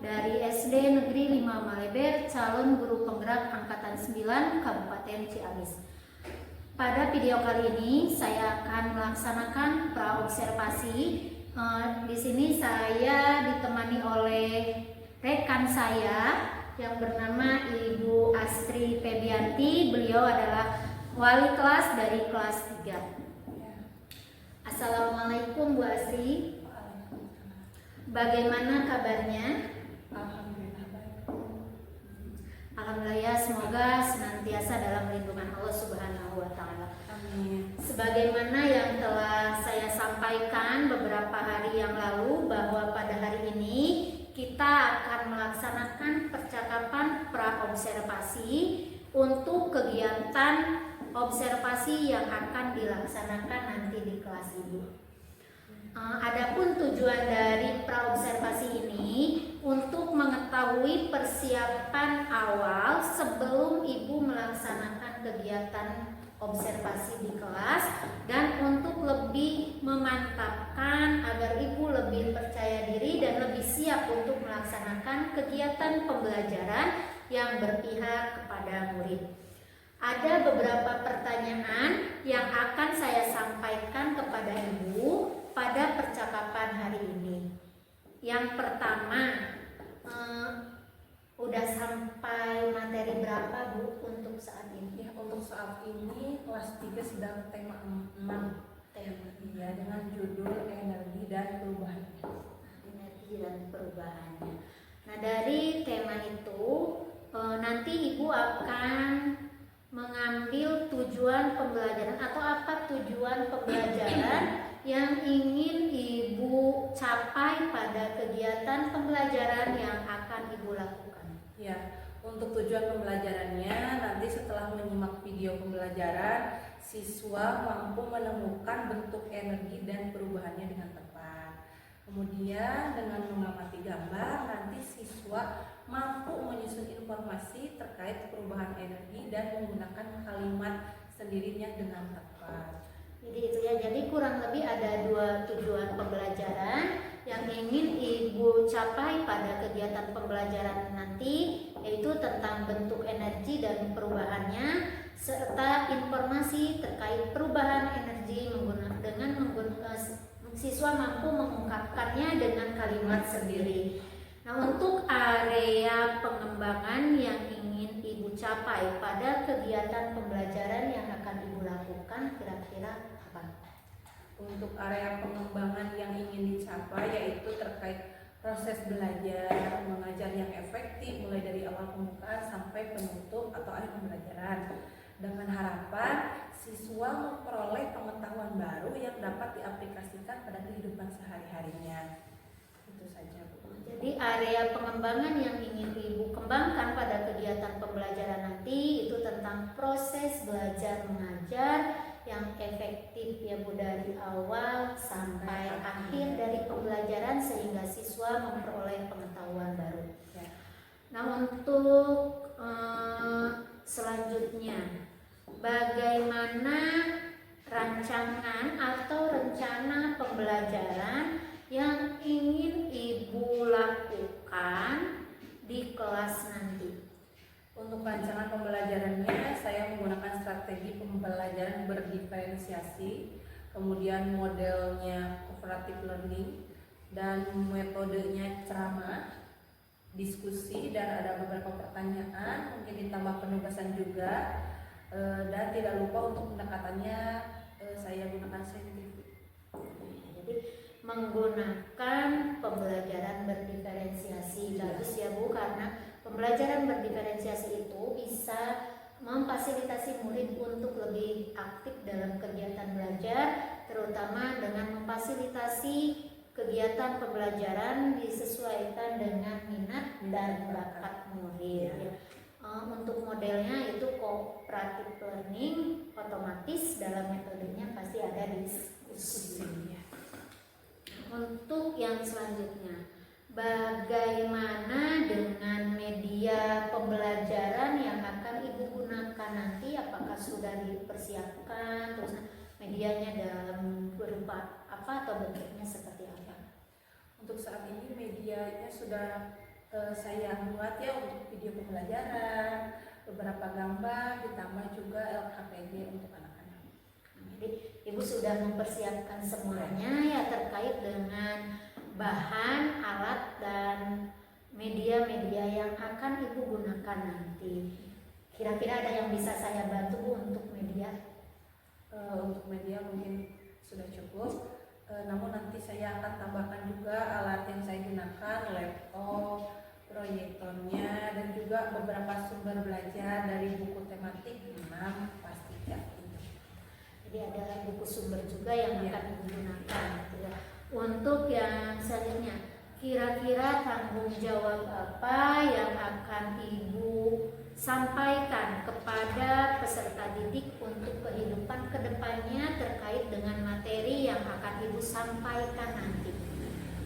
dari SD Negeri 5 Maleber, calon guru penggerak Angkatan 9 Kabupaten Ciamis. Pada video kali ini saya akan melaksanakan praobservasi. Di sini saya ditemani oleh rekan saya yang bernama Ibu Astri Febianti. Beliau adalah wali kelas dari kelas 3. Assalamualaikum Bu Astri. Bagaimana kabarnya? Alhamdulillah baik. Alhamdulillah ya, semoga senantiasa dalam lindungan Allah Subhanahu wa Ta'ala. Amin. Sebagaimana yang telah saya sampaikan beberapa hari yang lalu, bahwa pada hari ini kita akan melaksanakan percakapan praobservasi untuk kegiatan observasi yang akan dilaksanakan nanti di kelas Ibu. Adapun tujuan dari praobservasi ini untuk mengetahui persiapan awal sebelum Ibu melaksanakan kegiatan observasi di kelas, dan untuk lebih memantapkan agar Ibu lebih percaya diri dan lebih siap untuk melaksanakan kegiatan pembelajaran yang berpihak kepada murid. Ada beberapa pertanyaan yang akan saya sampaikan kepada Ibu pada percakapan hari ini. Yang pertama, udah sampai materi berapa Bu untuk saat ini? Ya, untuk saat ini kelas 3 sedang tema 6 tema ya, dengan judul energi dan perubahannya. Energi dan perubahannya. Nah, dari tema itu nanti Ibu akan mengambil tujuan pembelajaran atau apa tujuan pembelajaran yang ingin Ibu capai pada kegiatan pembelajaran yang akan Ibu lakukan. Ya, untuk tujuan pembelajarannya nanti setelah menyimak video pembelajaran, siswa mampu menemukan bentuk energi dan perubahannya dengan tepat. Kemudian dengan mengamati gambar, nanti siswa mampu menyusun informasi terkait perubahan energi dan menggunakan kalimat sendirinya dengan tepat. Jadi itu ya, jadi kurang lebih ada 2 tujuan pembelajaran yang ingin Ibu capai pada kegiatan pembelajaran nanti, yaitu tentang bentuk energi dan perubahannya, serta informasi terkait perubahan energi dengan siswa mampu mengungkapkannya dengan kalimat sendiri. Nah, untuk area pengembangan yang ingin Ibu capai pada kegiatan pembelajaran yang akan Ibu lakukan kira-kira apa? Untuk area pengembangan yang ingin dicapai yaitu terkait proses belajar mengajar yang efektif mulai dari awal pembukaan sampai penutup atau akhir pembelajaran, dengan harapan siswa memperoleh pengetahuan baru yang dapat diaplikasikan pada kehidupan sehari-harinya. Itu saja Bu. Jadi area pengembangan yang ingin Ibu kembangkan pada kegiatan pembelajaran nanti itu tentang proses belajar mengajar yang efektif ya Bu, dari awal sampai akhir dari pembelajaran sehingga siswa memperoleh pengetahuan baru. Ya. Nah, untuk selanjutnya, bagaimana rancangan atau rencana pembelajaran yang ingin Ibu lakukan di kelas nanti? Untuk rancangan pembelajarannya, saya menggunakan strategi pembelajaran berdiferensiasi, kemudian modelnya cooperative learning, dan metodenya ceramah, diskusi, dan ada beberapa pertanyaan, mungkin ditambah penugasan juga, dan tidak lupa untuk pendekatannya saya gunakan saintifik. Jadi menggunakan pembelajaran berdiferensiasi bagus ya Bu, karena pembelajaran berdiferensiasi itu bisa memfasilitasi murid untuk lebih aktif dalam kegiatan belajar, terutama dengan memfasilitasi kegiatan pembelajaran disesuaikan dengan minat dan bakat murid. Untuk modelnya itu cooperative learning, otomatis dalam metodenya pasti ada diskusi. Untuk yang selanjutnya, bagaimana dengan media pembelajaran yang akan Ibu gunakan nanti? Apakah sudah dipersiapkan? Terus medianya dalam berupa apa atau bentuknya seperti apa? Untuk saat ini medianya sudah saya buat ya untuk video pembelajaran, beberapa gambar, ditambah juga LKPD untuk anak-anak. Jadi Ibu sudah mempersiapkan semuanya ya terkait dengan bahan, alat, dan media-media yang akan Ibu gunakan nanti. Kira-kira ada yang bisa saya bantu Bu untuk media? Untuk media mungkin sudah cukup, namun nanti saya akan tambahkan juga alat yang saya gunakan, laptop, proyektornya, dan juga beberapa sumber belajar dari buku tematik 6 pastikan. Jadi ada buku sumber juga yang akan digunakan. Untuk yang selanjutnya, kira-kira tanggung jawab apa yang akan Ibu sampaikan kepada peserta didik untuk kehidupan kedepannya terkait dengan materi yang akan Ibu sampaikan nanti?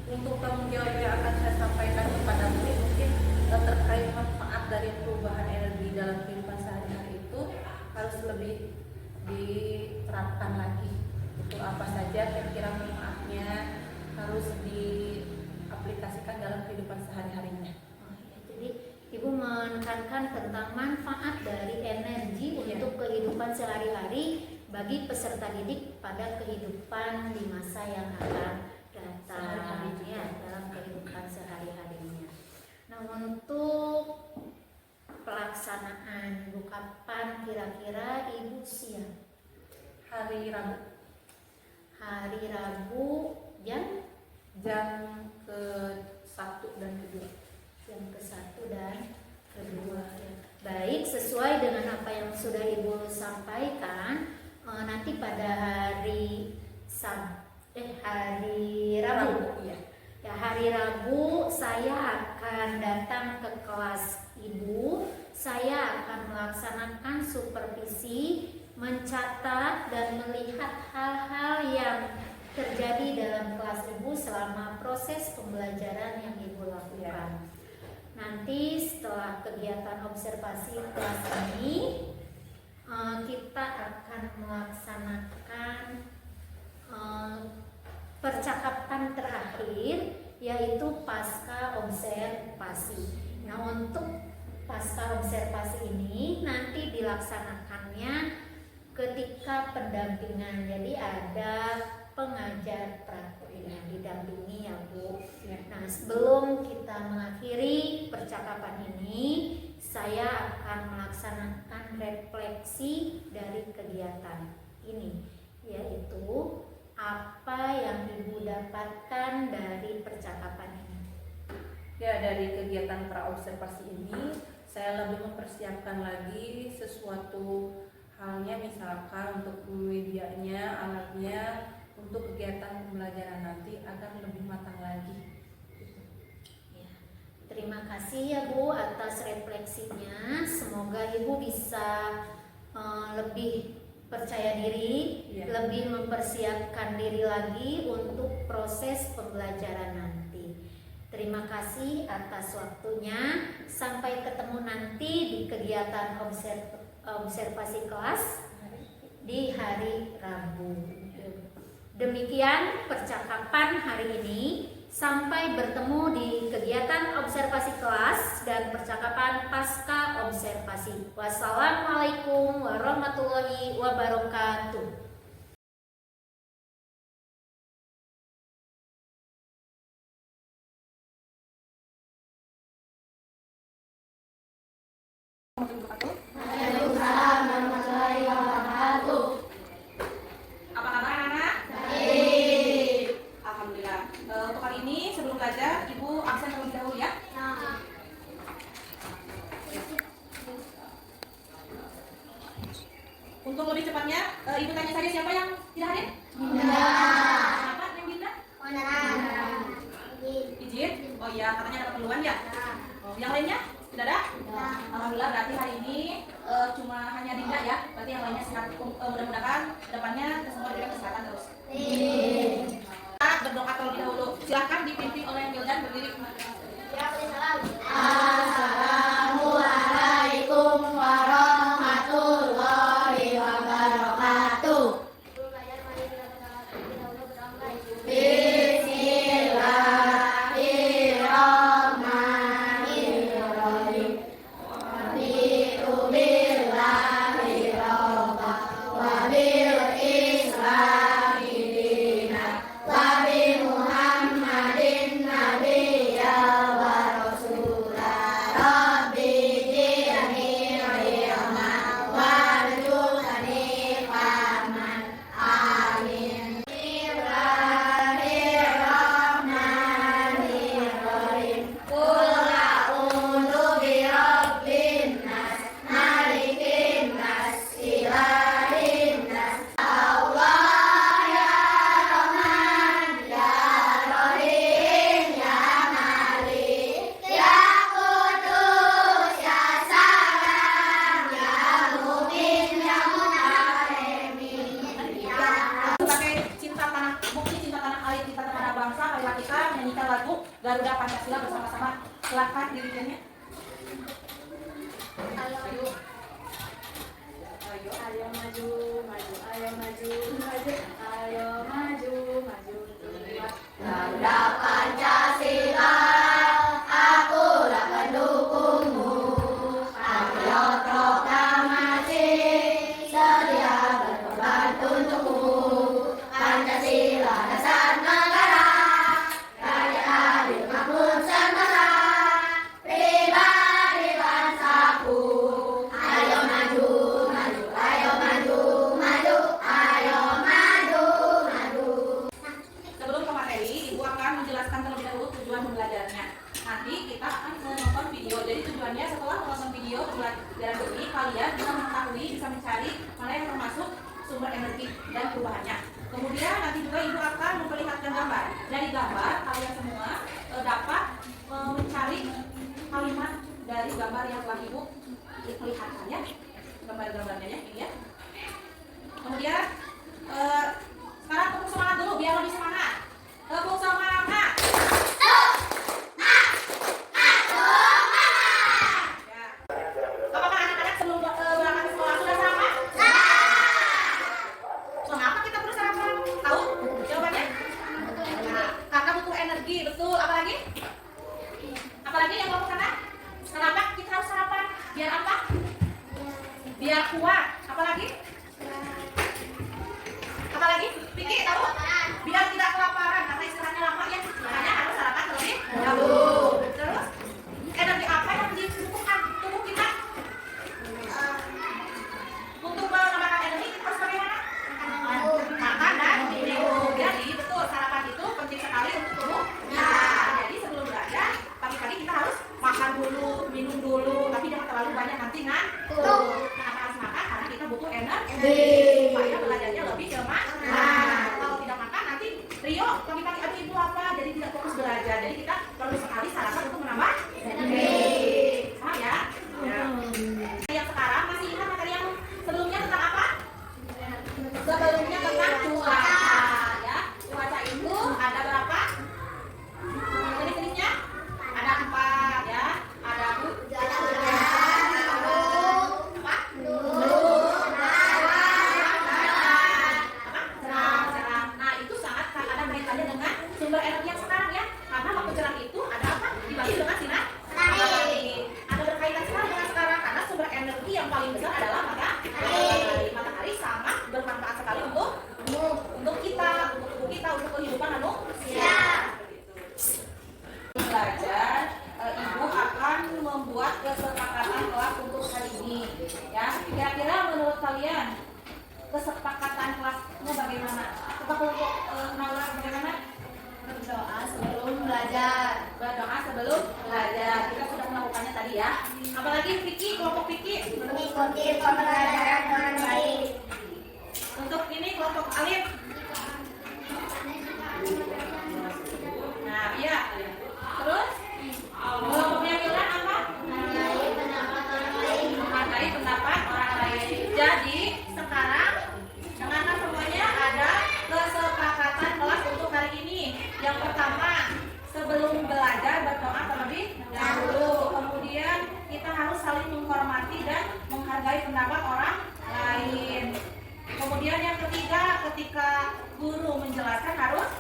Untuk tanggung jawab yang akan saya sampaikan kepada murid mungkin terkait manfaat dari perubahan energi dalam kehidupan sehari-hari itu harus lebih diterapkan lagi. Itu apa saja kira-kira manfaatnya harus diaplikasikan dalam kehidupan sehari-harinya. Jadi Ibu menekankan tentang manfaat dari energi untuk kehidupan sehari-hari bagi peserta didik pada kehidupan di masa yang akan datang ya, dalam kehidupan sehari-harinya. Nah, untuk pelaksanaan Ibu kapan kira-kira Ibu siap? Hari Rabu. Hari Rabu jam ke-1 dan ke-2. Yang ke-1 dan ke-2 ya. Baik, sesuai dengan apa yang sudah Ibu sampaikan, nanti pada hari Rabu ya. Ya, hari Rabu saya akan datang ke kelas Ibu. Saya akan melaksanakan supervisi, mencatat dan melihat hal-hal yang terjadi dalam kelas Ibu selama proses pembelajaran yang Ibu lakukan. Nanti setelah kegiatan observasi kelas ini, kita akan melaksanakan percakapan terakhir, yaitu pasca observasi. Nah, untuk pasca observasi ini nanti dilaksanakannya ketika pendampingan. Jadi ada pengajar praktik yang didampingi ya Bu. Nah, sebelum kita mengakhiri percakapan ini, saya akan melaksanakan refleksi dari kegiatan ini, yaitu apa yang Ibu dapatkan dari percakapan ini. Ya, dari kegiatan praobservasi ini saya lebih mempersiapkan lagi sesuatu halnya, misalkan untuk medianya, alatnya, untuk kegiatan pembelajaran nanti agar lebih matang lagi. Ya, terima kasih ya Bu atas refleksinya. Semoga Ibu bisa lebih percaya diri, lebih mempersiapkan diri lagi untuk proses pembelajaran nanti. Terima kasih atas waktunya. Sampai ketemu nanti di kegiatan observasi kelas di hari Rabu. Demikian percakapan hari ini. Sampai bertemu di kegiatan observasi kelas dan percakapan pasca observasi. Wassalamualaikum warahmatullahi wabarakatuh. Waalaikumsalam warahmatullahi wabarakatuh. Apa kabar anak-anak? Baik. Alhamdulillah. Untuk kali ini sebelum belajar, Ibu absen terlebih dahulu ya. Untuk lebih cepatnya, Ibu tanya saja siapa yang tidak hadir? Dinda. Siapa yang Dinda? Onaran. Izin? Oh iya, katanya ada keperluan ya? Oh, yang lainnya? Tidak ada? Alhamdulillah, berarti hari ini cuma hanya Dinda ya. Berarti yang lainnya sehat. Mudah-mudahan kedepannya kita semua diberikan kesehatan terus. Kita berdoa terlebih dahulu. Silahkan dipimpin oleh Mildan berdiri. Assalamualaikum warahmatullahi wabarakatuh. Bismillahirrahmanirrahim. Garuda Pancasila bersama-sama. Silakan dirijennya. Ayo. Ayo. Ayo maju, maju, ayo maju, maju, ayo maju, maju. Garuda Pancasila, akulah pendukungmu. Patriot proklamasi, sedia berkorban untukmu. Pancasila dasar negara, rakyat adil makmur semesta. Pribadi bangsaku, ayo maju, maju, ayo maju, maju, ayo maju, maju. Sebelum ke materi, Ibu akan menjelaskan terlebih dahulu tujuan pembelajarannya. Nanti kita akan menonton video. Jadi tujuannya setelah menonton video pembelajaran ini, kalian bisa mengetahui, bisa mencari mana yang termasuk sumber energi dan perubahannya. Kemudian nanti juga Ibu akan memperlihatkan gambar. Dari gambar, kalian semua dapat mencari kalimat dari gambar yang telah Ibu perlihatkan ya. Gambar-gambarnya ya, ini ya. Kemudian sekarang tepuk semangat dulu biar lebih semangat. Tepuk semangat. Ya. Apakah anak-anak sebelum berangkat ke sekolah sudah sarapan? Mengapa kita perlu sarapan? Tahu jawabannya? Nah, karena butuh energi, betul. Apalagi? Apalagi yang kelompok kanan? Kenapa kita harus sarapan? Biar apa? Biar kuat. Apalagi? Apalagi? Pikir tahu? Biar tidak kelaparan karena istirahatnya lama ya. Makanya harus sarapan terlebih dahulu. Terus energi apa yang dibutuhkan tubuh kita? Untuk menambahkan energi kita harus bagaimana? Makan dan minum. Jadi betul sarapan itu penting sekali untuk tubuh. Nah, jadi sebelum belajar pagi-pagi kita harus makan dulu, minum dulu, tapi jangan terlalu banyak nanti ngantuk. Kenapa harus makan? Karena kita butuh energi supaya belajarnya lebih semangat. Nah, kalau tidak makan nanti Rio pagi-pagi aduh ibu apa? Jadi tidak fokus belajar. Jadi kita perlu sekali sarapan untuk menambah energi. Paham ya? Ya. Yang sekarang masih ingat materi yang sebelumnya tentang apa? Sebelumnya tentang cuaca ya. Cuaca itu ada berapa? Jenis-jenisnya? Ada 4 ya. Ada cerah. Nah, itu sangat ada kaitannya dengan sumber energi yang sekarang ya. Karena waktu cerah itu ada apa? Dibagi dengan sinar matahari. Ada berkaitan sekali dengan sekarang karena sumber energi yang paling besar adalah matahari. Matahari sangat bermanfaat sekali untuk kita, untuk tubuh kita, untuk kehidupan manusia. Belajar, Ibu akan membuat kesepakatan kelas untuk hari ini. Ya, kira-kira menurut kalian kesepakatan kelasnya bagaimana? Coba untuk Naura bagaimana? Berdoa sebelum belajar. Berdoa sebelum belajar. Kita sudah melakukannya tadi ya. Apalagi Vicky, kelompok Vicky. Mengikuti pembelajaran dengan baik. Untuk ini kelompok Alif. Nah, iya. Terus kelompoknya Milan apa? Menghargai pendapat orang lain. Jadi sekarang dengarkan semuanya ada kesepakatan kelas untuk hari ini. Yang pertama, sebelum belajar berdoa terlebih dahulu. Kemudian kita harus saling menghormati dan menghargai pendapat orang lain. Kemudian yang ketiga, ketika guru menjelaskan harus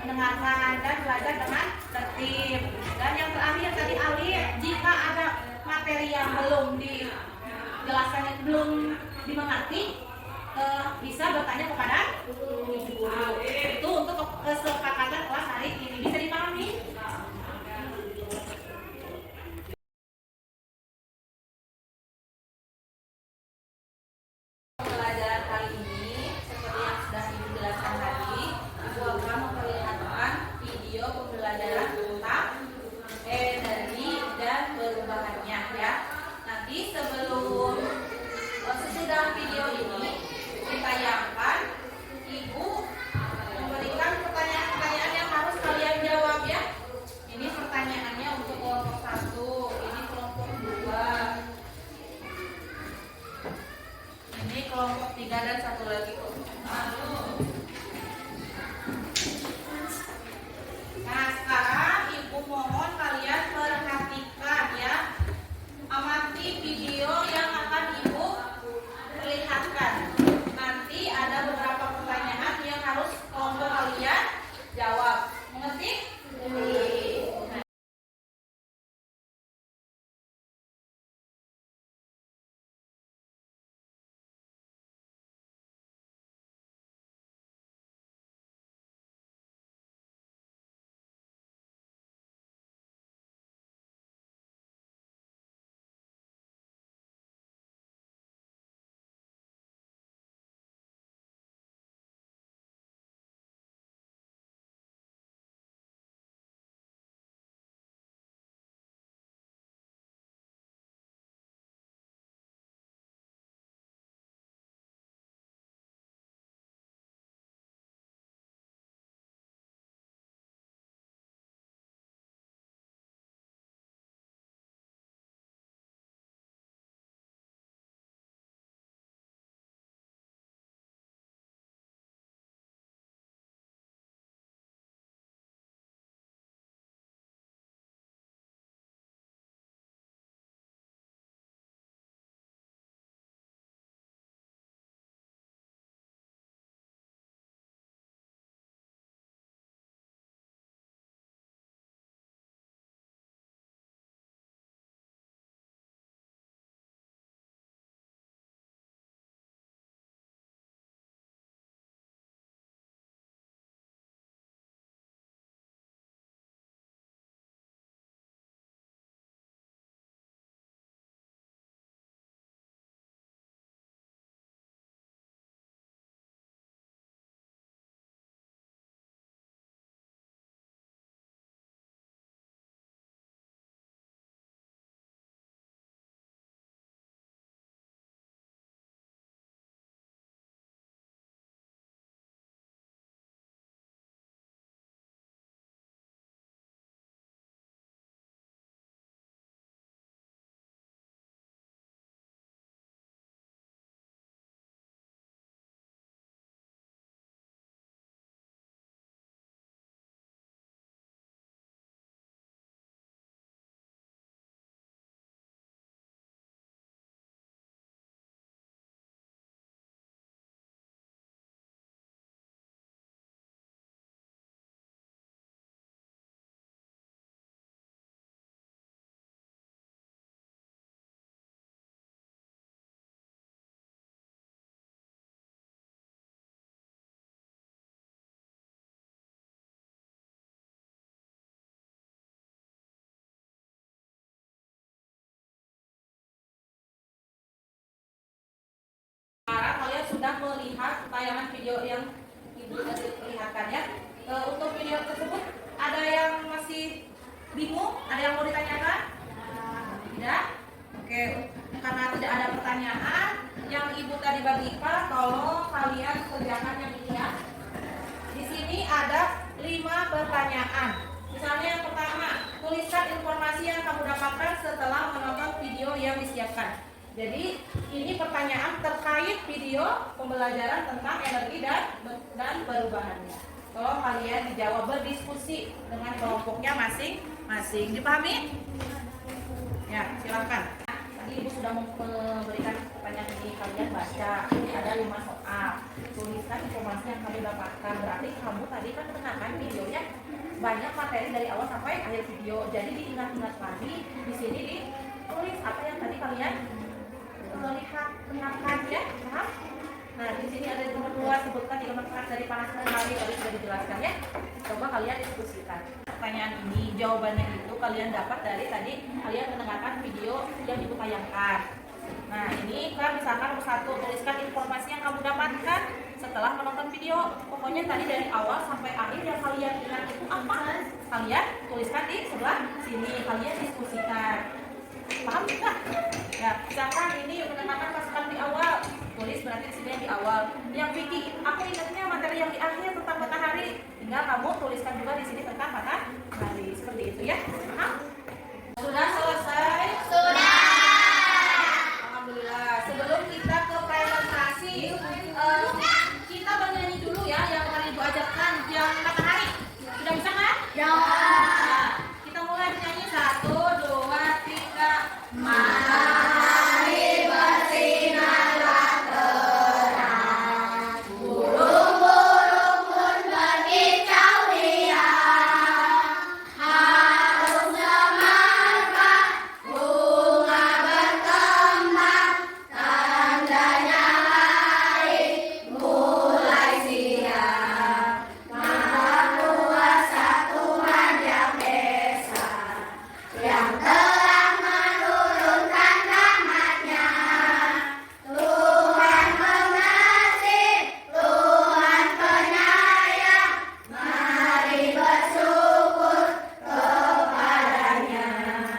mendengarkan dan belajar dengan tertib. Dan yang terakhir tadi Alif, jika ada materi yang belum dijelaskan, belum dimengerti, bisa bertanya kepada guru. Itu untuk kesepakatan kelas hari ini. Bisa dipahami? Pembelajaran kali ini seperti yang sudah Ibu jelaskan tadi, Ibu akan memperlihatkan video pembelajaran tentang energi dan perubahannya ya. Nanti sesudah video ini ditayangkan, Ibu memberikan pertanyaan-pertanyaan yang harus kalian jawab ya. Ini pertanyaannya untuk kelompok 1, ini kelompok 2. Ini kelompok 3 dan satu lagi kelompok 4. Nah, sekarang Ibu sudah melihat tayangan video yang Ibu perlihatkan ya. Untuk video tersebut ada yang masih bingung? Ada yang mau ditanyakan? Tidak? Oke, karena tidak ada pertanyaan yang Ibu tadi bagikan, tolong kalian kerjakan yang ini ya. Di sini ada 5 pertanyaan. Misalnya yang pertama, tuliskan informasi yang kamu dapatkan setelah menonton video yang disiapkan. Jadi ini pertanyaan terkait video pembelajaran tentang energi dan perubahannya. Tolong kalian dijawab, berdiskusi dengan kelompoknya masing-masing. Dipahami? Ya, silakan. Tadi Ibu sudah memberikan pertanyaan ini, kalian baca. Ada 5 soal. Tuliskan informasi yang kamu dapatkan. Berarti kamu tadi kan mendengarkan videonya banyak materi dari awal sampai akhir video. Jadi diingat-ingat lagi. Di sini ditulis apa yang tadi kalian melihat, dengarkan ya, paham? Nah, di sini ada nomor 2, sebutkan 3 manfaat dari panas matahari. Tadi sudah dijelaskan ya. Coba kalian diskusikan. Pertanyaan ini, jawabannya itu kalian dapat dari tadi kalian mendengarkan video yang Ibu tayangkan. Nah, ini kan misalkan nomor 1, tuliskan informasi yang kamu dapatkan setelah menonton video. Pokoknya tadi dari awal sampai akhir yang kalian ingat itu apa? Kalian tuliskan di sebelah sini, kalian diskusikan. Paham tidak? Ya, misalkan ini mendengarkan pasukan di awal, tulis berarti di sini yang di awal. Yang Vicky, aku ingatnya materi yang di akhir tentang matahari. Tinggal kamu tuliskan juga di sini tentang matahari. Seperti itu ya. Paham? Sudah selesai? Sudah. Alhamdulillah. Sebelum kita ke presentasi, kita bernyanyi dulu ya yang tadi Ibu ajarkan, yang matahari. Sudah bisa kan? Ya. Nah, kita mulai bernyanyi 1, 2, 3. Matahari bersinarlah terang, burung-burung pun berkicau riang. Harum semerbak, bunga berkembang, tandanya hari mulai siang. Maha kuasa Tuhan yang esa, yang telah menurunkan rahmat-Nya. Tuhan pengasih, Tuhan penyayang, mari bersyukur kepada-Nya.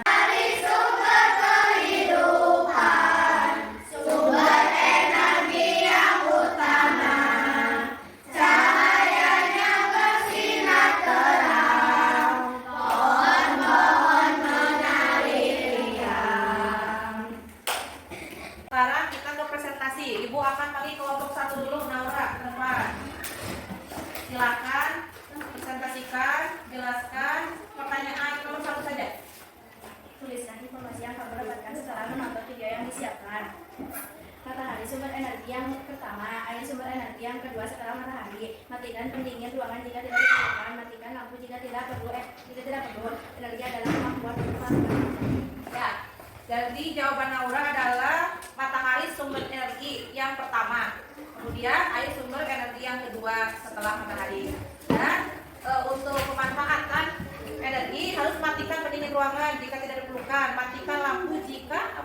Dari sumber kehidupan, sumber energi yang utama, cahayanya bersinar terang, pohon-pohon menari riang. Sekarang kita ke presentasi. Ibu akan panggil kelompok 1 dulu, Naura, ke depan. Silakan presentasikan, jelaskan pertanyaan nomor 1 saja. Tuliskan informasi yang kamu dapatkan setelah menonton video yang disiapkan. Matahari sumber energi yang pertama, air sumber energi yang kedua setelah matahari. Matikan pendingin ruangan jika tidak diperlukan. Matikan lampu jika tidak perlu. Energi adalah kemampuan untuk Ya, jadi jawaban Naura adalah matahari sumber energi yang pertama. Kemudian air sumber energi yang kedua setelah matahari. Dan untuk pemanfaatan energi harus matikan pendingin ruangan jika tidak diperlukan. Matikan lampu jika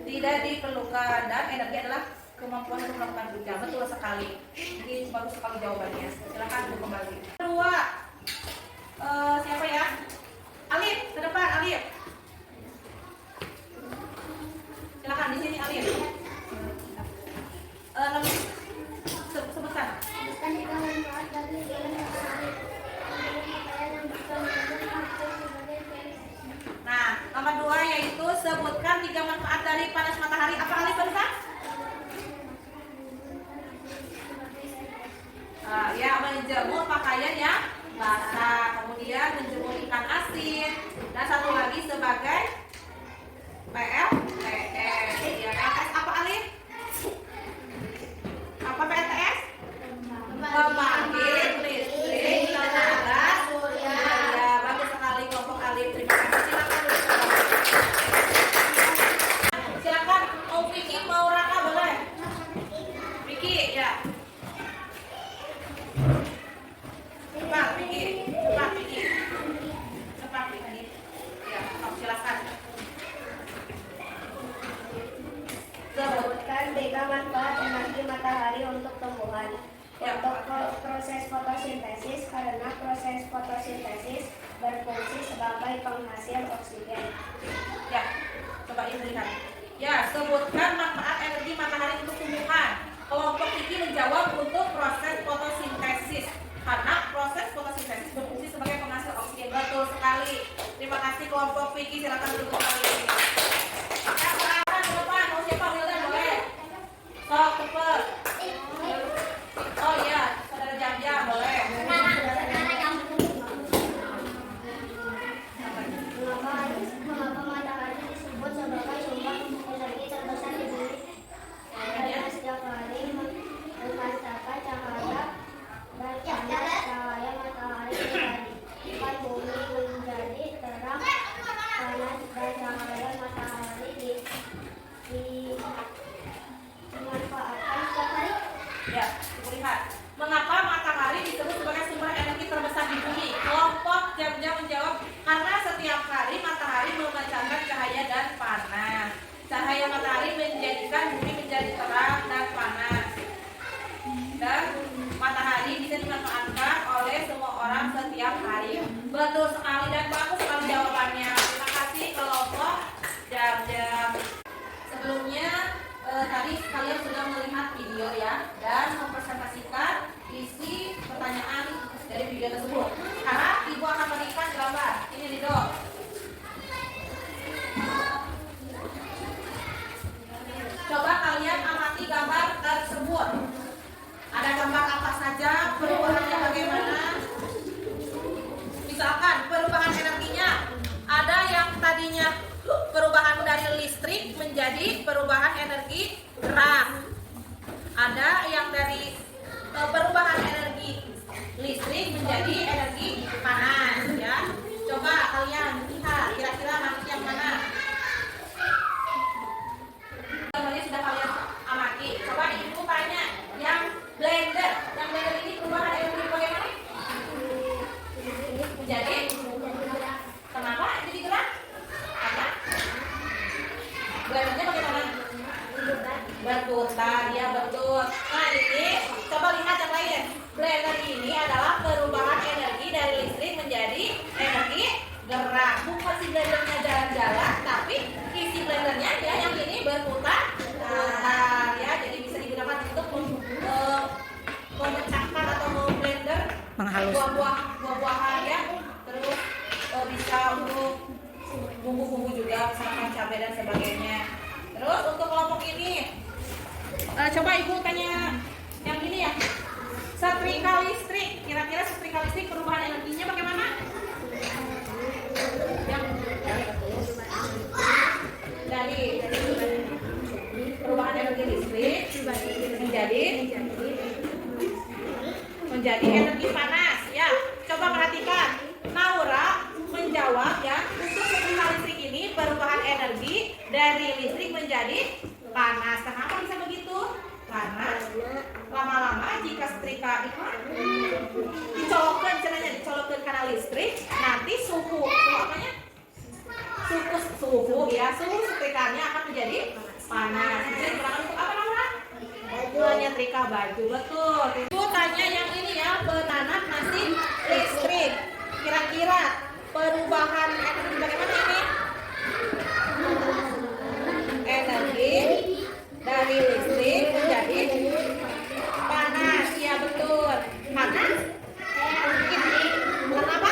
tidak diperlukan. Dan energi adalah kemampuan untuk melakukan kerja. Betul sekali. Ini bagus sekali jawabannya. Silakan untuk kembali. Kedua, siapa ya? Alif, ke depan Alif. Silakan di sini Alif. Sebutkan. Bukan kita manfaat dari ilmu matahari, pakaian yang bisa menjadi sebagai Nah, nomor 2 yaitu sebutkan 3 manfaat dari panas matahari. Apa Alif barusan? Ya, menjemur pakaian yang basah, kemudian menjemur ikan asin, dan satu lagi sebagai PLTS. Ya, PLTS apa Alif? Apa PLTS? Pembangkit listrik tenaga surya. Ya, bagus sekali kelompok Alif. Terima kasih. Silakan duduk kembali. Silakan, mau Vicky, mau Raka boleh? Vicky, ya. Cepat, Vicky. Cepat, Vicky. Cepat, Vicky. Ya, silakan. Sebutkan 3 ketiga, manfaat energi matahari untuk tumbuhan. Untuk proses fotosintesis, karena proses fotosintesis berfungsi sebagai penghasil oksigen. Ya, coba ibu lihat. Ya, sebutkan manfaat energi matahari untuk tumbuhan. Kelompok Kiki menjawab untuk proses fotosintesis. Karena proses fotosintesis berfungsi sebagai penghasil oksigen. Betul sekali. Terima kasih kelompok Vicky, silakan duduk kembali. Ya, silakan ke depan. Mau siapa? Wildan boleh. Sok, cepet. Oh iya, saudara Jam-Jam boleh. Mengapa matahari disebut sebagai sumber energi terbesar di bumi? Karena setiap hari memancarkan cahaya dan panas cahaya matahari menjadikan bumi menjadi terang. Panas dan cahaya matahari dimanfaatkan setiap hari. Ya, ibu lihat. Mengapa matahari disebut sebagai sumber energi terbesar di bumi? Kelompok Jam-Jam menjawab, karena setiap hari matahari memancarkan cahaya dan panas. Cahaya matahari menjadikan bumi menjadi terang dan panas. Dan matahari bisa dimanfaatkan oleh semua orang setiap hari. Betul sekali dan bagus sekali jawabannya. Terima kasih kelompok Jam-Jam. Sebelumnya tadi kalian sudah melihat video ya dan mempresentasikan isi pertanyaan dari video tersebut. Sekarang ibu akan berikan gambar. Ini Lido. Coba kalian amati gambar tersebut. Ada gambar apa saja? Perubahannya bagaimana? Misalkan perubahan energinya. Ada yang tadinya perubahan dari listrik menjadi perubahan energi gerak. Ada yang dari perubahan energi listrik menjadi energi panas ya. Coba kalian lihat kira-kira nanti yang mana? Gambarnya sudah kalian amati. Coba ibu tanya yang blender. Yang blender ini perubahan energi bagaimana? Menjadi kenapa jadi gerak? Karena blendernya bagaimana? Berputar, ya betul. Nah ini, coba lihat yang lain. Blender ini adalah perubahan energi dari listrik menjadi energi gerak. Bukan si blendernya jalan-jalan, tapi isi blendernya ya yang ini berputar. Ya, jadi bisa digunakan untuk memecahkan atau memblender buah-buahan ya. Terus bisa untuk bumbu-bumbu juga, misalkan cabai dan sebagainya. Terus untuk kelompok ini, coba ibu tanya yang ini ya, setrika listrik. Kira-kira setrika listrik perubahan energinya bagaimana? Yang dari perubahan energi listrik menjadi energi panas. Ya, coba perhatikan. Naura menjawab ya, untuk setrika listrik ini perubahan energi dari listrik menjadi panas. Kenapa bisa begitu? Karena lama-lama jika setrika itu dicolokkan karena listrik, nanti suhu setrikanya akan menjadi panas. Jadi digunakan untuk apa Naura? Menyetrika baju. Betul. Itu tanya yang ini ya, penanak mesin listrik. Kira-kira perubahan energi bagaimana ini? Energi dari listrik menjadi panas. Ya betul. Panas? Kenapa?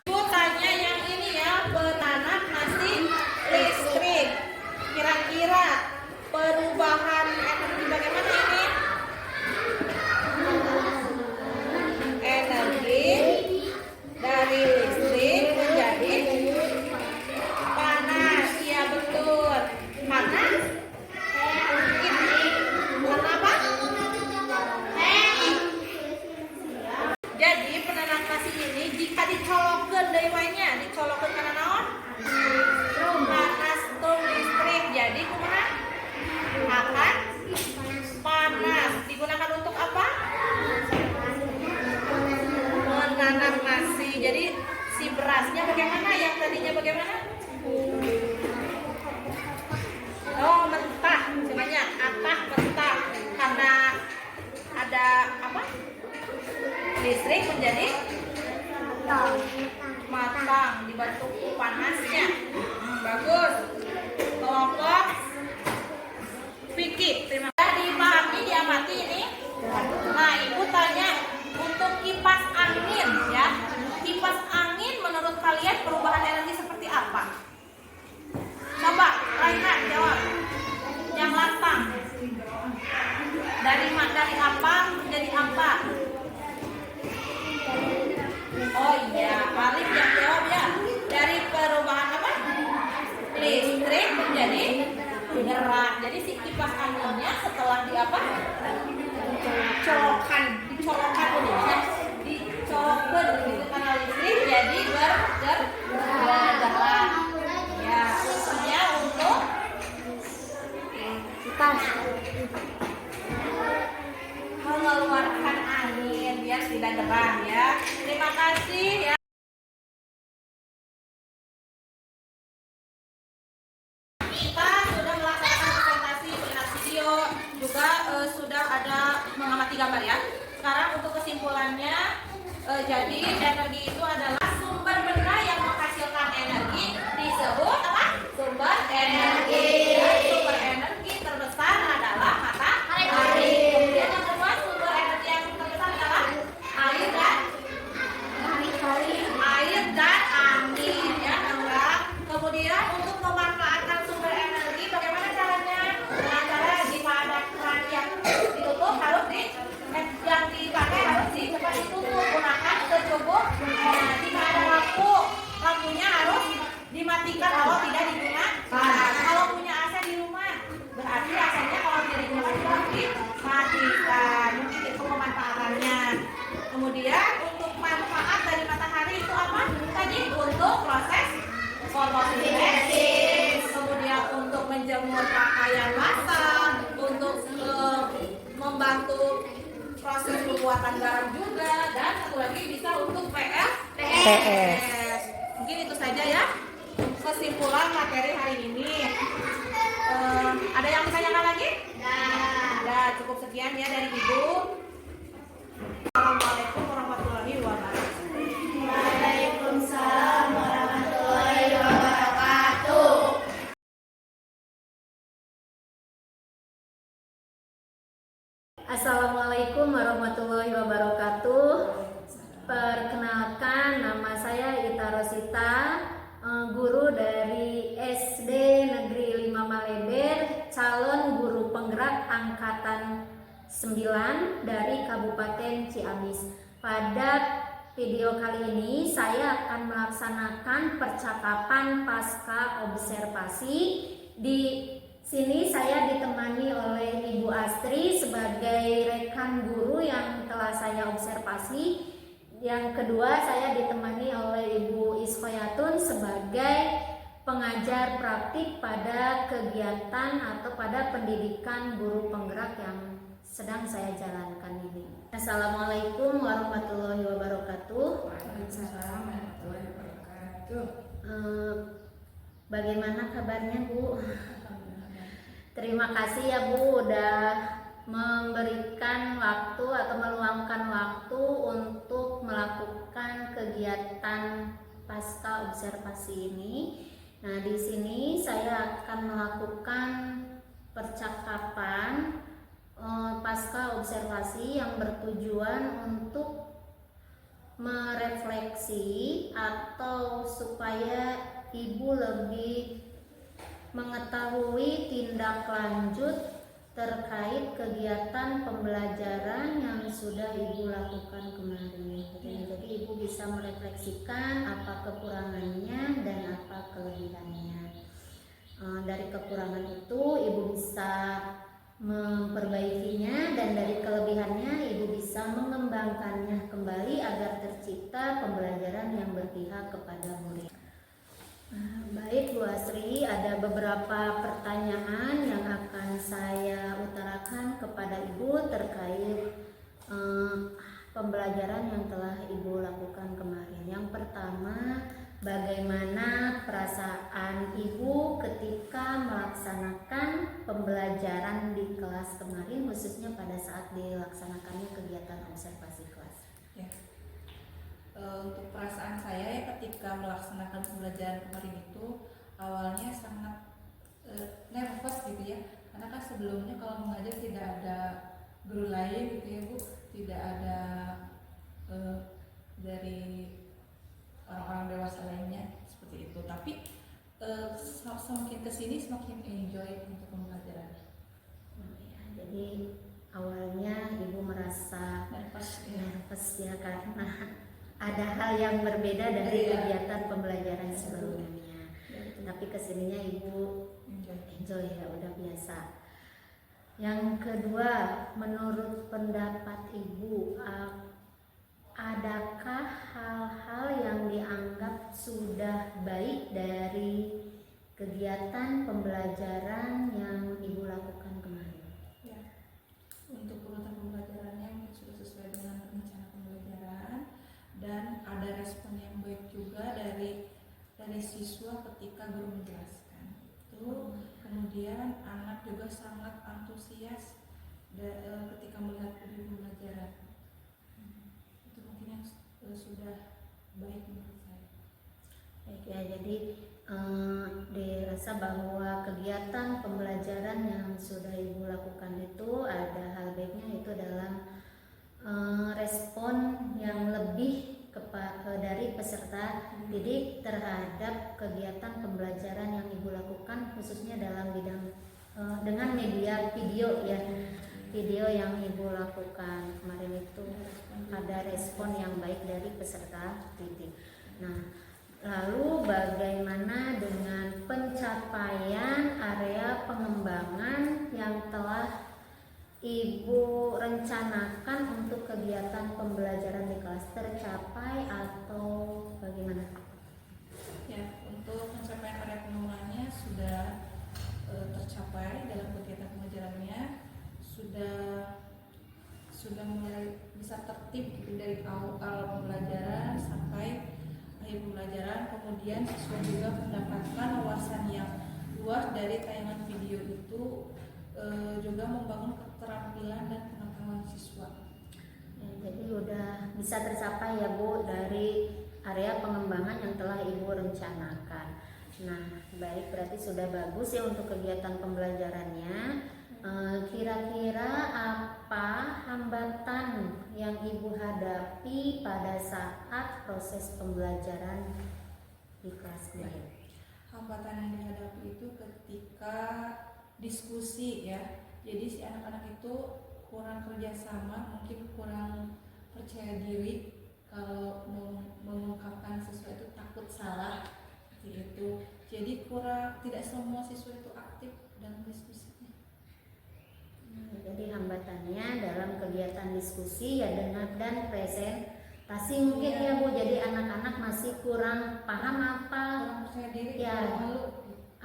Itu tanya yang ini ya, penanak mesin listrik. Kira-kira perubahan energi bagaimana ini? Energi dari listrik menjadi matang dibantu panasnya. Bagus. Kelompok fikih. Terima kasih. Dipahami, diamati ini. Nah, ibu tanya untuk kipas angin ya. Kipas angin menurut kalian perubahan energi seperti apa? Coba Raihan jawab. Yang lantang. Dari apa menjadi apa? Oh iya, Alif yang jawab ya. Dari perubahan apa? Listrik menjadi gerak. Jadi si kipas anginnya setelah di apa? Dicolokkan dulu ya. Dicolokkan gitu karena listrik jadi bergerak. Ya, fungsinya untuk mengeluarkan angin biar tidak gerak ya. Terima kasih ya. Kita sudah melaksanakan presentasi video, juga sudah ada mengamati gambar ya. Sekarang untuk kesimpulannya, jadi energi itu adalah sumber benda yang menghasilkan energi disebut apa? Sumber energi. Dan sumber energi terbesar adalah matahari. Kemudian yang kedua, sumber energi yang terbesar adalah air dan angin ya, teman. Kemudian untuk memanfaatkan sumber energi, bagaimana caranya? Dengan cara dipadamkan yang ditutup harus yang dipakai harus cepat ditutup, gunakan secukup. Nah, jika ada lampunya harus dimatikan kalau tidak digunakan. Kalau punya AC di rumah, berarti AC-nya kalau tidak digunakan harus dimatikan. Mungkin itu pemanfaatannya. Kemudian untuk manfaat dari matahari itu apa? Tadi untuk proses fotosintesis, kemudian untuk menjemur pakaian basah, untuk membantu proses pembuatan garam juga, dan satu lagi bisa untuk PS. Mungkin itu saja ya kesimpulan materi hari ini. Ada yang ditanyakan lagi? Nah, cukup sekian ya dari Ibu. Assalamualaikum warahmatullahi wabarakatuh. Waalaikumsalam warahmatullahi wabarakatuh. Assalamualaikum warahmatullahi wabarakatuh. Perkenalkan, nama saya Ita Rosita, guru dari SD Negeri 5 Maleber, calon guru penggerak angkatan 9 dari Kabupaten Ciamis. Pada video kali ini saya akan melaksanakan percakapan pasca observasi. Di sini saya ditemani oleh Ibu Astri sebagai rekan guru yang telah saya observasi. Yang kedua, saya ditemani oleh Ibu Isfoyatun sebagai pengajar praktik pada kegiatan atau pada pendidikan guru penggerak yang sedang saya jalankan ini. Assalamualaikum warahmatullahi wabarakatuh. Waalaikumsalam warahmatullahi wabarakatuh. Bagaimana kabarnya, Bu? Terima kasih ya, Bu, udah memberikan waktu atau meluangkan waktu untuk melakukan kegiatan pasca observasi ini. Nah, di sini saya akan melakukan percakapan pasca observasi yang bertujuan untuk merefleksi atau supaya Ibu lebih mengetahui tindak lanjut terkait kegiatan pembelajaran yang sudah Ibu lakukan kemarin. Jadi Ibu bisa merefleksikan apa kekurangannya dan apa kelebihannya. Dari kekurangan itu Ibu bisa memperbaikinya, dan dari kelebihannya Ibu bisa mengembangkannya kembali agar tercipta pembelajaran yang berpihak kepada murid. Baik Bu Asri, ada beberapa pertanyaan yang akan saya utarakan kepada Ibu terkait pembelajaran yang telah Ibu lakukan kemarin. Yang pertama, bagaimana perasaan Ibu ketika melaksanakan pembelajaran di kelas kemarin, khususnya pada saat dilaksanakannya kegiatan observasi kelas? Ya. Untuk perasaan saya ya ketika melaksanakan pembelajaran kemarin itu awalnya sangat nervous gitu ya, karena kan sebelumnya kalau mengajar tidak ada guru lain gitu ya Bu, tidak ada dari orang-orang dewasa lainnya seperti itu. Tapi semakin kesini semakin enjoy untuk pembelajaran. Jadi awalnya Ibu merasa Nervous ya karena ada hal yang berbeda dari Iya. kegiatan pembelajaran sebelumnya. Tapi kesininya Ibu enjoy ya, udah biasa. Yang kedua, menurut pendapat Ibu, adakah hal-hal yang dianggap sudah baik dari kegiatan pembelajaran yang Ibu lakukan kemarin? Ya, untuk urutan pembelajarannya sudah sesuai dengan rencana pembelajaran dan ada respon yang baik juga dari siswa ketika guru menjelaskan itu. Kemudian anak juga sangat antusias ketika melihat video pembelajaran. Itu mungkin yang sudah baik menurut saya. Baik ya, jadi dirasa bahwa kegiatan pembelajaran yang sudah Ibu lakukan itu ada hal baiknya, itu dalam respon yang lebih dari peserta didik terhadap kegiatan pembelajaran yang Ibu lakukan, khususnya dalam bidang dengan media video ya, video yang Ibu lakukan kemarin itu ada respon yang baik dari peserta didik. Nah, lalu bagaimana dengan pencapaian area pengembangan yang telah Ibu rencanakan untuk kegiatan pembelajaran di kelas, tercapai atau bagaimana? Ya, untuk pencapaian area pengembangannya sudah tercapai dalam kegiatan pembelajarannya, sudah mulai bisa tertib gitu dari awal pembelajaran sampai akhir pembelajaran. Kemudian siswa juga mendapatkan wawasan yang luas dari tayangan video itu, juga membangun keterampilan dan pengetahuan siswa. Ya, jadi udah bisa tercapai ya Bu dari area pengembangan yang telah Ibu rencanakan. Nah, baik, berarti sudah bagus ya untuk kegiatan pembelajarannya. Kira-kira apa hambatan yang Ibu hadapi pada saat proses pembelajaran di kelas kemarin? Hambatan yang dihadapi itu ketika diskusi ya, jadi si anak-anak itu kurang kerjasama, mungkin kurang percaya diri kalau mengungkapkan sesuatu itu takut salah seperti itu. Jadi tidak semua siswa itu aktif dalam diskusinya. Jadi hambatannya dalam kegiatan diskusi ya dan presentasi mungkin ya Bu. Jadi anak-anak masih kurang paham Kurang percaya diri, ya, malu.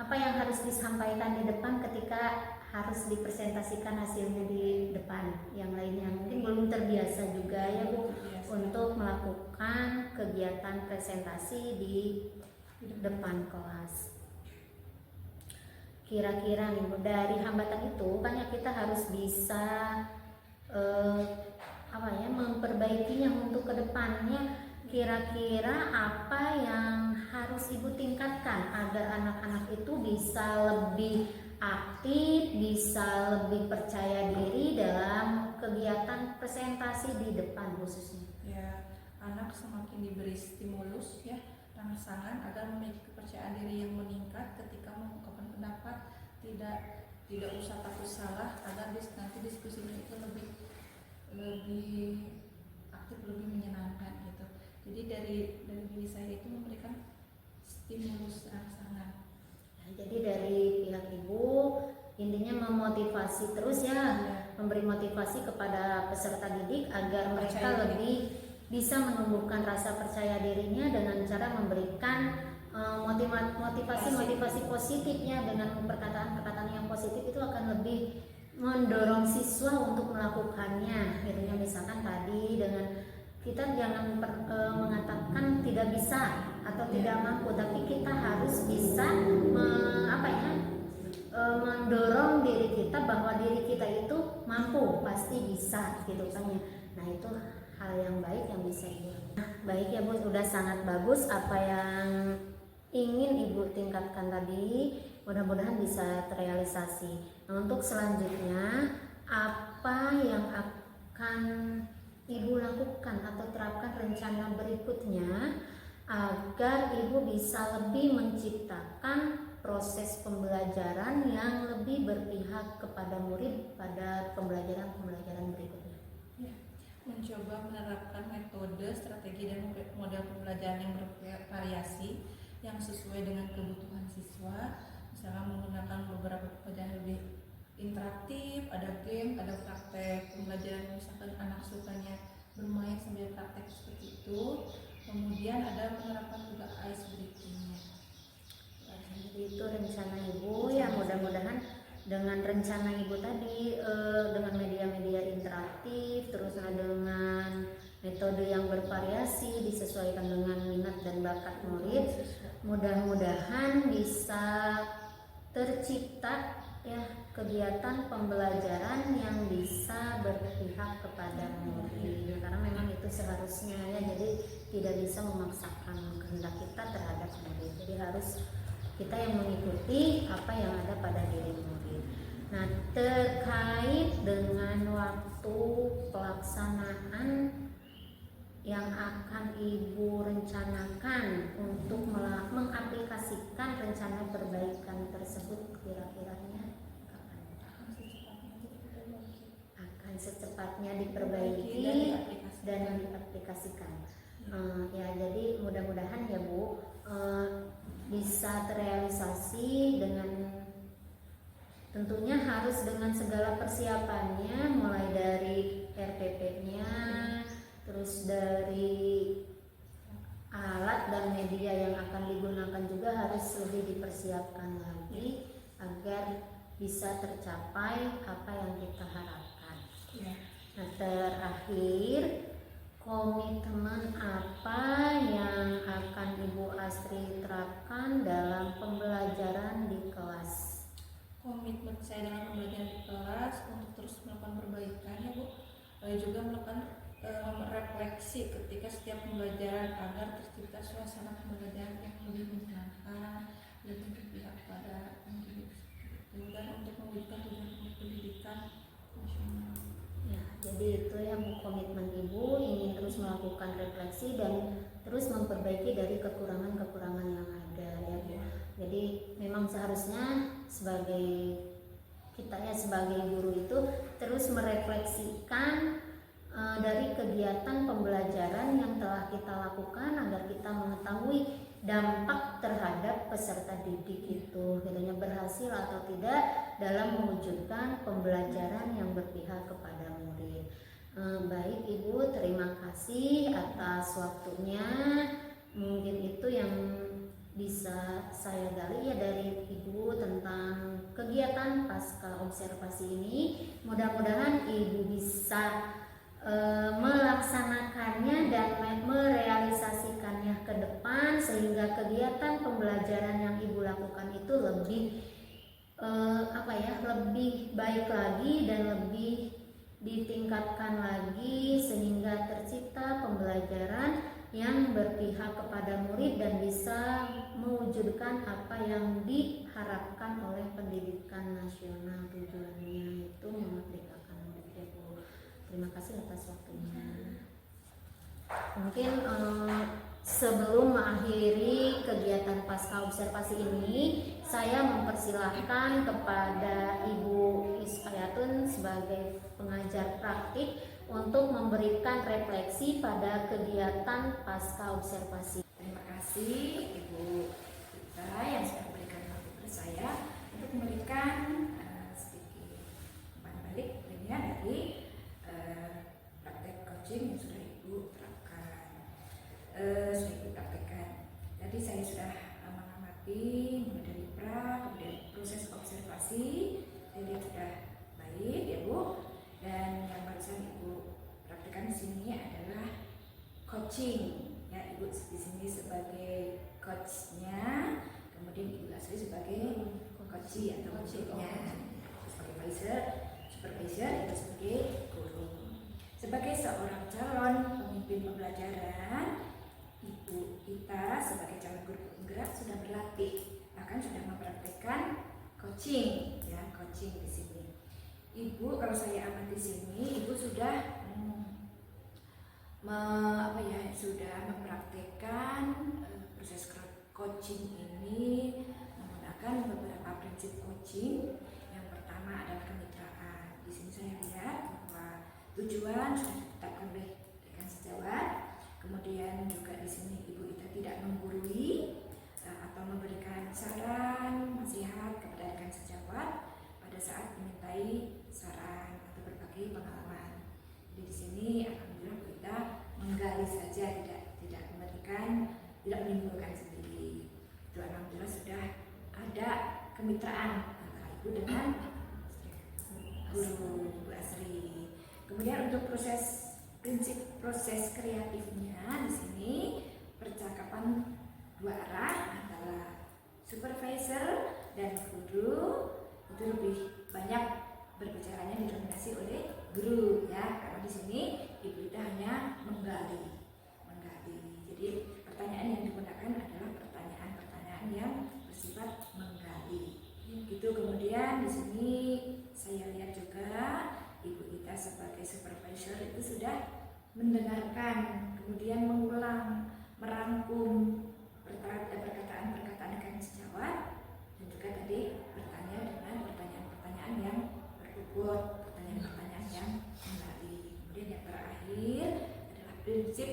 apa yang harus disampaikan di depan ketika harus dipresentasikan hasilnya di depan. Yang lainnya mungkin belum terbiasa juga ya Bu untuk melakukan kegiatan presentasi di depan kelas. Kira-kira nih Bu, dari hambatan itu banyak kita harus bisa memperbaikinya untuk kedepannya. Kira-kira apa yang harus Ibu tingkatkan agar anak-anak itu bisa lebih aktif, bisa lebih percaya diri dalam kegiatan presentasi di depan khususnya? Ya, anak semakin diberi stimulus ya, rangsangan agar memiliki kepercayaan diri yang meningkat ketika mengungkapkan pendapat, tidak usah takut salah, agar nanti diskusinya itu lebih aktif, lebih menyenangkan gitu. Jadi dari diri saya itu memberikan stimulus rangsangan. Ya, jadi dari pihak Ibu intinya memotivasi terus ya, memberi motivasi kepada peserta didik agar mereka lebih bisa menumbuhkan rasa percaya dirinya dengan cara memberikan motivasi positifnya. Dengan perkataan-perkataan yang positif itu akan lebih mendorong siswa untuk melakukannya gitu ya. Misalkan tadi dengan kita jangan mengatakan tidak bisa atau tidak mampu, tapi kita harus bisa mendorong diri kita bahwa diri kita itu mampu, pasti bisa gitu kan ya. Nah, itu hal yang baik yang bisa Ibu. Nah, baik ya Bu, sudah sangat bagus apa yang ingin Ibu tingkatkan tadi, mudah-mudahan bisa terrealisasi. Nah, untuk selanjutnya apa yang akan Ibu lakukan atau terapkan rencana berikutnya agar Ibu bisa lebih menciptakan proses pembelajaran yang lebih berpihak kepada murid pada pembelajaran berikutnya. Ya, mencoba menerapkan metode, strategi dan model pembelajaran yang bervariasi yang sesuai dengan kebutuhan siswa, misalnya menggunakan beberapa pembelajaran lebih interaktif, ada game, ada praktek pembelajaran, misalkan anak sukanya bermain sambil praktek seperti itu. Kemudian ada penerapan juga ice breaking-nya. Jadi itu rencana Ibu ya, mudah-mudahan dengan rencana Ibu tadi dengan media-media interaktif, terus dengan metode yang bervariasi disesuaikan dengan minat dan bakat murid, mudah-mudahan bisa tercipta ya kegiatan pembelajaran yang bisa berpihak kepada murid, karena memang itu seharusnya ya, jadi tidak bisa memaksakan kehendak kita terhadap murid, jadi harus kita yang mengikuti apa yang ada pada diri murid. Nah, terkait dengan waktu pelaksanaan yang akan Ibu rencanakan untuk mengaplikasikan rencana perbaikan tersebut, kira-kiranya kapan? Akan secepatnya diperbaiki dan diaplikasikan. Ya, jadi mudah-mudahan ya Bu bisa terrealisasi dengan tentunya harus dengan segala persiapannya, mulai dari RPP-nya, terus dari alat dan media yang akan digunakan juga harus lebih dipersiapkan lagi agar bisa tercapai apa yang kita harapkan. Nah, terakhir, komitmen apa yang akan Ibu Astri terapkan dalam pembelajaran di kelas? Komitmen saya dalam pembelajaran di kelas untuk terus melakukan perbaikan ya Bu, juga melakukan refleksi ketika setiap pembelajaran agar tercipta suasana pembelajaran yang lebih menyenangkan, lebih berpihak pada murid dan untuk mewujudkan tujuan pendidikan nasional. Ya, jadi itu yang komitmen Ibu ingin terus melakukan refleksi dan terus memperbaiki dari kekurangan-kekurangan yang ada ya Bu. Jadi memang seharusnya sebagai kita ya sebagai guru itu terus merefleksikan dari kegiatan pembelajaran yang telah kita lakukan agar kita mengetahui dampak terhadap peserta didik itu, kiranya berhasil atau tidak dalam mewujudkan pembelajaran yang berpihak kepada murid. Baik Ibu, terima kasih atas waktunya. Mungkin itu yang bisa saya gali ya dari Ibu tentang kegiatan pasca observasi ini. Mudah-mudahan Ibu bisa melaksanakannya dan merealisasikannya ke depan sehingga kegiatan pembelajaran yang Ibu lakukan itu lebih lebih baik lagi dan lebih ditingkatkan lagi sehingga tercipta pembelajaran yang berpihak kepada murid dan bisa mewujudkan apa yang diharapkan oleh pendidikan nasional. Tujuannya itu memerdekakan murid ya Bu. Terima kasih atas waktunya. Mungkin sebelum mengakhiri kegiatan pasca observasi ini, saya mempersilahkan kepada Ibu Isfayatun sebagai pengajar praktik untuk memberikan refleksi pada kegiatan pasca observasi. Terima kasih Ibu Rita yang sudah memberikan waktu kepada saya untuk memberikan sedikit umpan balik dari praktek coaching yang sudah Ibu terapkan, sudah Ibu praktekkan. Tadi saya sudah mengamati mulai dari kemudian proses observasi, jadi sudah baik ya Bu. Dan yang barusan Ibu praktekkan di sini adalah coaching. Ya, Ibu di sini sebagai coachnya, kemudian Ibu Asri sebagai coachee atau coachingnya, sebagai supervisor, Ibu sebagai guru. Sebagai seorang calon pemimpin pembelajaran, Ibu Ita sebagai calon guru penggerak sudah berlatih, bahkan sudah mempraktekkan coaching, ya, coaching di sini. Ibu, kalau saya amati di sini, Ibu sudah sudah mempraktekkan proses coaching ini menggunakan beberapa prinsip coaching. Yang pertama adalah kemitraan. Di sini saya lihat bahwa tujuan sudah ditetapkan oleh rekan sejawat. Kemudian juga di sini Ibu Ita tidak menggurui atau memberikan saran, nasihat kepada rekan sejawat pada saat dimintai saran atau berbagi pengalaman. Jadi di sini alhamdulillah Bu Ita menggali saja, tidak memberikan, tidak menimbulkan sendiri. Itu alhamdulillah sudah ada kemitraan antara Ibu dengan guru Bu Asri. Kemudian untuk prinsip proses kreatifnya di sini percakapan dua arah antara supervisor dan guru itu lebih banyak berbicaranya didominasi oleh guru, ya, karena di sini Ibu Ita hanya menggali. Jadi pertanyaan yang digunakan adalah pertanyaan-pertanyaan yang bersifat menggali. Gitu. Kemudian di sini saya lihat juga Ibu Ita sebagai supervisor itu sudah mendengarkan, kemudian mengulang, merangkum perkataan-perkataan rekan sejawat, dan juga tadi bertanya dengan pertanyaan-pertanyaan yang berbobot, pertanyaan-pertanyaan yang menggali. Kemudian yang terakhir adalah prinsip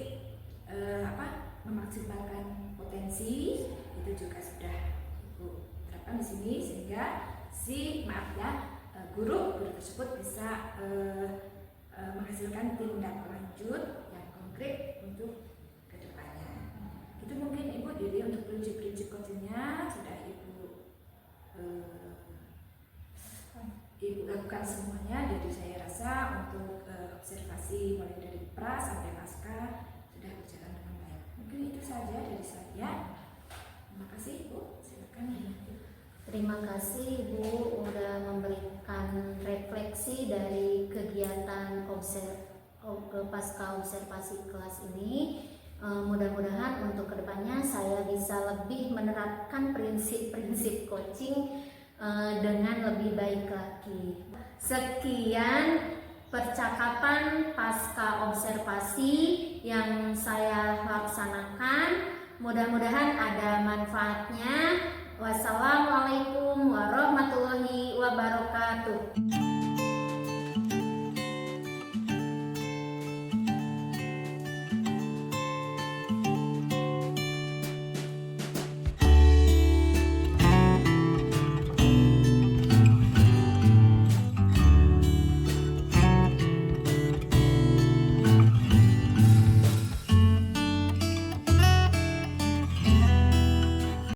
memaksimalkan potensi, itu juga sudah Ibu terapkan di sini sehingga guru tersebut bisa menghasilkan tindak lanjut yang konkret untuk kedepannya. Itu mungkin Ibu. Jadi untuk prinsip-prinsip coachingnya sudah Ibu lakukan semuanya. Jadi saya rasa untuk observasi mulai dari pra sampai pasca sudah berjalan dengan baik. Mungkin itu saja dari saya. Terima kasih Ibu. Silakan. Terima kasih Ibu udah memberikan refleksi dari kegiatan pasca observasi kelas ini. Mudah-mudahan untuk kedepannya saya bisa lebih menerapkan prinsip-prinsip coaching dengan lebih baik lagi. Sekian percakapan pasca observasi yang saya laksanakan. Mudah-mudahan ada manfaatnya. Wassalamualaikum warahmatullahi wabarakatuh.